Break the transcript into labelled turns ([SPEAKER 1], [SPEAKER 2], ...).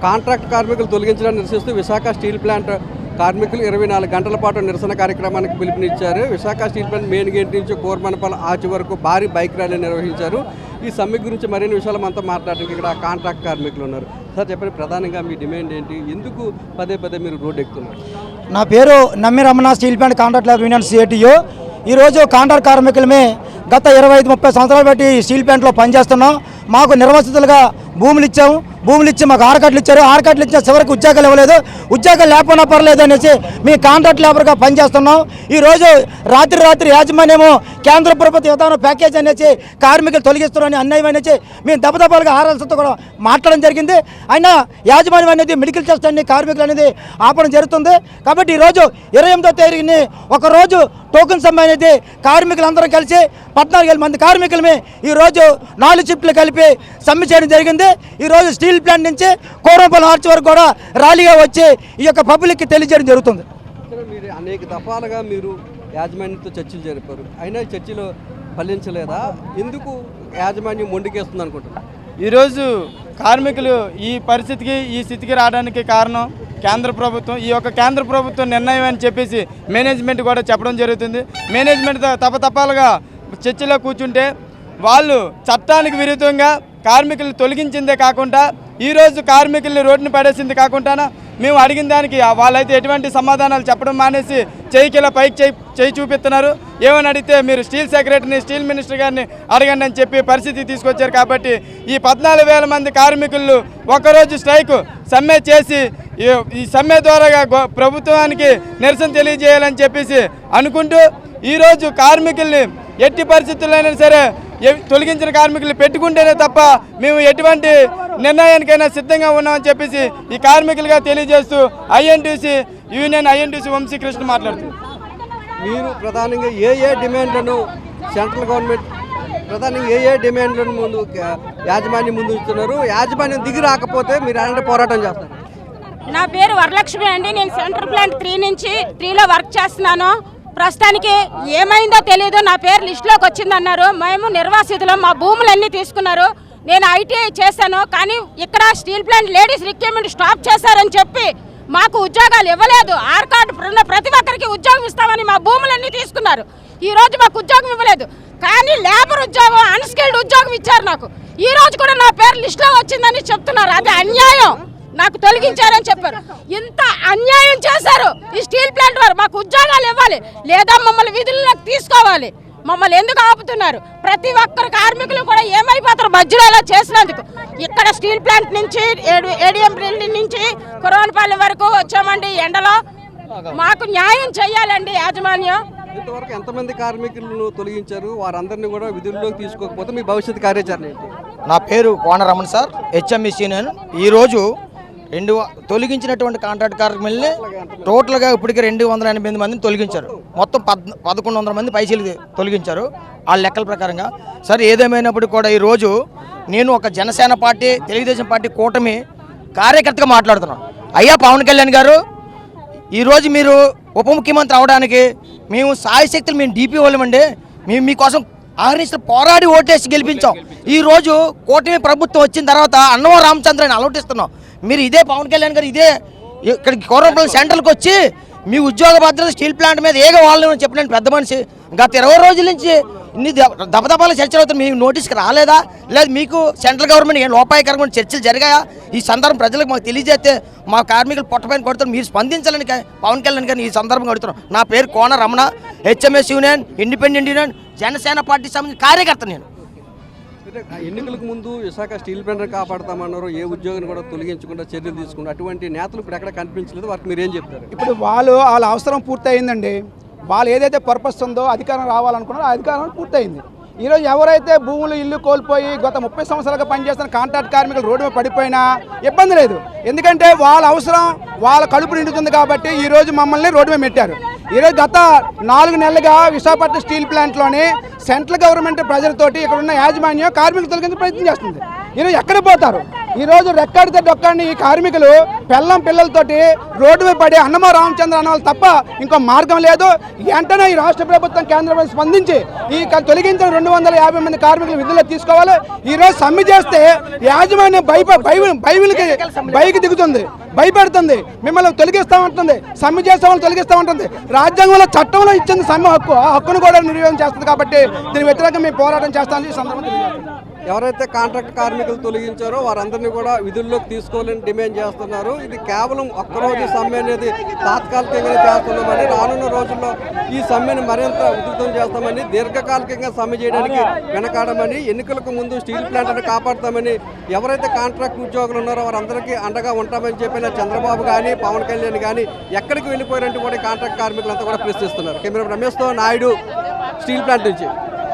[SPEAKER 1] Contract కార్మికులు తొలగించడాన్ని నిరసిస్తూ Visakha steel plant కార్మికులు 24 గంటల పాటు నిరసన కార్యక్రమానికి పిలుపునిచ్చారు. Visakha steel plant main gate నుంచి కోరమనపల్లి ఆర్చి వరకు భారీ బైక్ ర్యాలీ నిర్వహించారు. ఈ సమ్మె గురించి మరిన్ని విషయాలు మనతో మాట్లాడడానికి ఇక్కడ కాంట్రాక్ట్ కార్మికులు ఉన్నారు. సార్ చెప్పండి, ప్రధానంగా మీ డిమాండ్ ఏంటి? ఎందుకు పదే పదే మీరు రోడ్డు ఎక్కుతున్నారు?
[SPEAKER 2] నా పేరు నమ్మి Ramana, steel plant contract labour union CITU. ఈరోజు కాంట్రాక్ట్ కార్మికులమే గత 25-30 సంవత్సరాలు బట్టి స్టీల్ ప్లాంట్లో పనిచేస్తున్నాం. మాకు నిర్వసితులుగా భూములు ఇచ్చి మాకు ఆర్కాట్లు ఇచ్చారు. ఆర్కాట్లు ఇచ్చిన చివరికి ఉద్యోగాలు ఇవ్వలేదు. ఉద్యోగాలు లేకపోయినా పర్లేదు అనేసి మీ కాంట్రాక్ట్ లేబర్గా పనిచేస్తున్నాం. ఈరోజు రాత్రి యాజమాన్యము కేంద్ర ప్రభుత్వ విధానం ప్యాకేజ్ అనేసి కార్మికులు తొలగిస్తున్నారని అన్యాయం అనేసి మేము దెబ్బదెబ్బలుగా ఆర్ఎల్సీతో కూడా మాట్లాడడం జరిగింది. అయినా యాజమాన్యం అనేది మెడికల్ టెస్ట్ అన్ని కార్మికులు అనేది ఆపడం జరుగుతుంది. కాబట్టి ఈరోజు 28వ తేదీని ఒకరోజు టోకెన్ సమ్మె అనేది కార్మికులందరం కలిసి 14,000 మంది కార్మికులమే ఈరోజు 4 షిఫ్ట్లు కలిపి సమ్మె చేయడం జరిగింది. ఈరోజు స్టీల్ ప్లాంట్ నుంచి కోరమపల్లి ఆర్చ్ వరకు కూడా ర్యాలీగా వచ్చి ఈ యొక్క పబ్లిక్కి తెలియజేయడం జరుగుతుంది.
[SPEAKER 1] మీరు అనేక దఫాలుగా మీరు యాజమాన్యంతో చర్చలు జరిపారు, అయినా చర్చలు ఫలించలేదా? ఎందుకు యాజమాన్యం మొండికేస్తుంది అనుకుంటున్నారు?
[SPEAKER 3] ఈరోజు కార్మికులు ఈ పరిస్థితికి ఈ స్థితికి రావడానికి కారణం కేంద్ర ప్రభుత్వం. ఈ యొక్క కేంద్ర ప్రభుత్వం నిర్ణయం అని చెప్పేసి మేనేజ్మెంట్ కూడా చెప్పడం జరుగుతుంది. మేనేజ్మెంట్ తప్పలుగా చర్చలో కూర్చుంటే వాళ్ళు చట్టానికి విరుద్ధంగా కార్మికులు తొలగించిందే కాకుండా ఈరోజు కార్మికుల్ని రోడ్డుని పడేసింది కాకుండా మేము అడిగిన దానికి వాళ్ళైతే ఎటువంటి సమాధానాలు చెప్పడం మానేసి చేయికిలా పైకి చేయి చూపిస్తున్నారు. ఏమని అడిగితే మీరు స్టీల్ సెక్రటరీని, స్టీల్ మినిస్టర్ గారిని అడగండి అని చెప్పి పరిస్థితి తీసుకొచ్చారు. కాబట్టి ఈ 14,000 మంది కార్మికులు ఒకరోజు స్ట్రైక్ సమ్మె చేసి ఈ సమ్మె ద్వారా ప్రభుత్వానికి నిరసన తెలియజేయాలని చెప్పేసి అనుకుంటూ ఈరోజు కార్మికుల్ని ఎట్టి పరిస్థితుల్లోనైనా సరే తొలగించిన కార్మికులు పెట్టుకుంటేనే తప్ప మేము ఎటువంటి నిర్ణయానికైనా సిద్ధంగా ఉన్నామని చెప్పేసి ఈ కార్మికులుగా తెలియజేస్తూ ఐఎన్టీసీ వంశీకృష్ణ మాట్లాడుతుంది.
[SPEAKER 1] మీరు ప్రధానంగా ఏ డిమాండ్లను సెంట్రల్ గవర్నమెంట్ డిమాండ్లను ముందు యాజమాన్యం ముందు ఇస్తున్నారు? యాజమాన్యం దిగి రాకపోతే మీరు అలాంటి పోరాటం చేస్తారు.
[SPEAKER 4] నా పేరు వరలక్ష్మి అండి. నేను సెంట్రల్ ప్లాంట్ 3లో వర్క్ చేస్తున్నాను. ప్రస్తుతానికి ఏమైందో తెలియదు. నా పేరు లిస్టులోకి వచ్చిందన్నారు. మేము నిర్వాసితులం, మా భూములన్నీ తీసుకున్నారు. నేను ఐటీఐ చేశాను, కానీ ఇక్కడ steel plant ladies recruitment stop చేశారని చెప్పి మాకు ఉద్యోగాలు ఇవ్వలేదు. ఆర్కార్డు ప్రతి ఒక్కరికి ఉద్యోగం ఇస్తామని మా భూములన్నీ తీసుకున్నారు. ఈ రోజు మాకు ఉద్యోగం ఇవ్వలేదు, కానీ లేబర్ ఉద్యోగం, అన్స్కిల్డ్ ఉద్యోగం ఇచ్చారు నాకు. ఈ రోజు కూడా నా పేరు లిస్టులో వచ్చిందని చెప్తున్నారు. అది అన్యాయం. నాకు తొలగించారని చెప్పారు. ఇంత అన్యాయం చేశారు ఈ స్టీల్ ప్లాంట్ వారు. మాకు ఉద్యోగాలు ఇవ్వాలి, లేదా మమ్మల్ని విధుల్లోకి తీసుకోవాలి. మమ్మల్ని ఎందుకు ఆపుతున్నారు? ప్రతి ఒక్కరు కార్మికులు కూడా ఏమైపోతారు మధ్యలో ఇలా చేసినందుకు. ఇక్కడ స్టీల్ ప్లాంట్ నుంచి ఏడిఎం బిల్డింగ్ నుంచి కురవనపల్లి వరకు వచ్చామండి ఎండలో. మాకు న్యాయం చేయాలండి యాజమాన్యం.
[SPEAKER 1] ఇంతవరకు ఎంతమంది కార్మికులను తొలగించారు? వారందరినీ కూడా విధుల్లోకి తీసుకోకపోతే మీ భవిష్యత్ కార్యాచరణ ఏంటి?
[SPEAKER 2] నా పేరు కోన రమణ సార్, హెచ్ఎంఈసీ. నేను ఈరోజు తొలగించినటువంటి కాంట్రాక్ట్ కార్మికుల్ని టోటల్గా ఇప్పటికీ 288 మందిని తొలగించారు. మొత్తం 1100 మంది పైసలు తొలగించారు ఆ లెక్కల ప్రకారంగా. సరే, ఏదేమైనప్పటికీ కూడా ఈరోజు నేను ఒక జనసేన పార్టీ, తెలుగుదేశం పార్టీ కూటమి కార్యకర్తగా మాట్లాడుతున్నాను. అయ్యా పవన్ కళ్యాణ్ గారు, ఈరోజు మీరు ఉప ముఖ్యమంత్రి అవడానికి మేము సాయశక్తులు, మేము డీపీ వాళ్ళమండి. మేము మీకోసం ఆహ్వానిస్తూ పోరాడి ఓటేసి గెలిపించాం. ఈరోజు కూటమి ప్రభుత్వం వచ్చిన తర్వాత అన్నవరం రామచంద్రని అలవటిస్తున్నాం. మీరు ఇదే పవన్ కళ్యాణ్ గారు ఇదే ఇక్కడికి కోరమపల్లి సెంట్రల్కి వచ్చి మీ ఉద్యోగ భద్రత స్టీల్ ప్లాంట్ మీద ఏగ వాళ్ళని చెప్పినట్టు పెద్ద మనిషి గత 20 రోజుల నుంచి ఇన్ని దపదపాల చర్చలు అవుతాయి. మీకు నోటీస్కి రాలేదా? లేదు మీకు సెంట్రల్ గవర్నమెంట్ ఏం లోపాయకరమైన చర్చలు జరిగాయా? ఈ సందర్భం ప్రజలకు మాకు తెలియజేస్తే మా కార్మికులు పొట్టపైన కొడుతారు. మీరు స్పందించాలని పవన్ కళ్యాణ్ గారిని ఈ సందర్భంగా అడుగుతున్నాం. నా పేరు Kona Ramana, HMS union, independent union, Janasena party సంబంధించిన కార్యకర్త. నేను
[SPEAKER 1] ఎన్నికలకు ముందు విశాఖ స్టీల్ ప్లాంట్ కాపాడుతామన్నారు, ఏ ఉద్యోగిని కూడా తొలగించకుండా చర్యలు తీసుకుంటారు. అటువంటి నేతలు ఇప్పుడు ఎక్కడ కనిపించలేదు. వారికి మీరేం చెప్తారు?
[SPEAKER 5] ఇప్పుడు వాళ్ళ అవసరం పూర్తయిందండి. వాళ్ళు ఏదైతే పర్పస్ ఉందో అధికారం రావాలనుకున్నారో ఆ అధికారం పూర్తయింది. ఈరోజు ఎవరైతే భూములు ఇల్లు కోల్పోయి గత 30 సంవత్సరాలుగా పనిచేస్తున్న కాంట్రాక్ట్ కార్మికులు రోడ్డు మీద పడిపోయినా ఇబ్బంది లేదు. ఎందుకంటే వాళ్ళ అవసరం వాళ్ళ కడుపు నిండుతుంది కాబట్టి ఈరోజు మమ్మల్ని రోడ్డు మీద పెట్టారు. ఈరోజు గత 4 నెలలుగా విశాఖపట్నం స్టీల్ ప్లాంట్లోని సెంట్రల్ గవర్నమెంట్ ప్రజలతోటి ఇక్కడ ఉన్న యాజమాన్యం కార్మికులు తొలగించే ప్రయత్నం చేస్తుంది. ఈరోజు ఎక్కడ పోతారు? ఈరోజు రెక్కడితే డొక్కండి ఈ కార్మికులు పిల్లలతోటి రోడ్డు మీద పడి అన్నమో రామచంద్ర అన్నవాళ్ళు తప్ప ఇంకో మార్గం లేదు. వెంటనే ఈ రాష్ట్ర ప్రభుత్వం కేంద్ర ప్రభుత్వం స్పందించి ఈ తొలగించిన 250 మంది కార్మికులు విధుల్లో తీసుకోవాలి. ఈరోజు సమ్మె చేస్తే యాజమాన్యం బైకి దిగుతుంది, భయపెడుతుంది, మిమ్మల్ని తొలగిస్తామంటుంది, సమ్మె చేసే వాళ్ళు తొలగిస్తామంటుంది. రాజ్యాంగంలో చట్టంలో ఇచ్చింది సమ్మె హక్కు, ఆ హక్కును కూడా నిర్వహణ చేస్తుంది. కాబట్టి దీని వ్యతిరేకంగా మేము పోరాటం చేస్తామని ఈ సందర్భంగా
[SPEAKER 1] ఎవరైతే కాంట్రాక్ట్ కార్మికులు తొలగించారో వారందరినీ కూడా విధుల్లోకి తీసుకోవాలని డిమాండ్ చేస్తున్నారు. ఇది కేవలం ఒక్కరోజు సమ్మె అనేది తాత్కాలికంగా చేస్తున్నామని, రానున్న రోజుల్లో ఈ సమ్మెను మరింత ఉధృతం చేస్తామని, దీర్ఘకాలికంగా సమ్మె చేయడానికి వెనకాడమని, ఎన్నికలకు ముందు స్టీల్ ప్లాంట్ను కాపాడతామని, ఎవరైతే కాంట్రాక్ట్ ఉద్యోగులు ఉన్నారో వారందరికీ అండగా ఉంటామని చెప్పిన చంద్రబాబు కానీ పవన్ కళ్యాణ్ కానీ ఎక్కడికి వెళ్ళిపోయారంటూ కూడా కాంట్రాక్ట్ కార్మికులంతా కూడా ప్రశ్నిస్తున్నారు. కెమెరా రమేష్తో నాయుడు, స్టీల్ ప్లాంట్ నుంచి.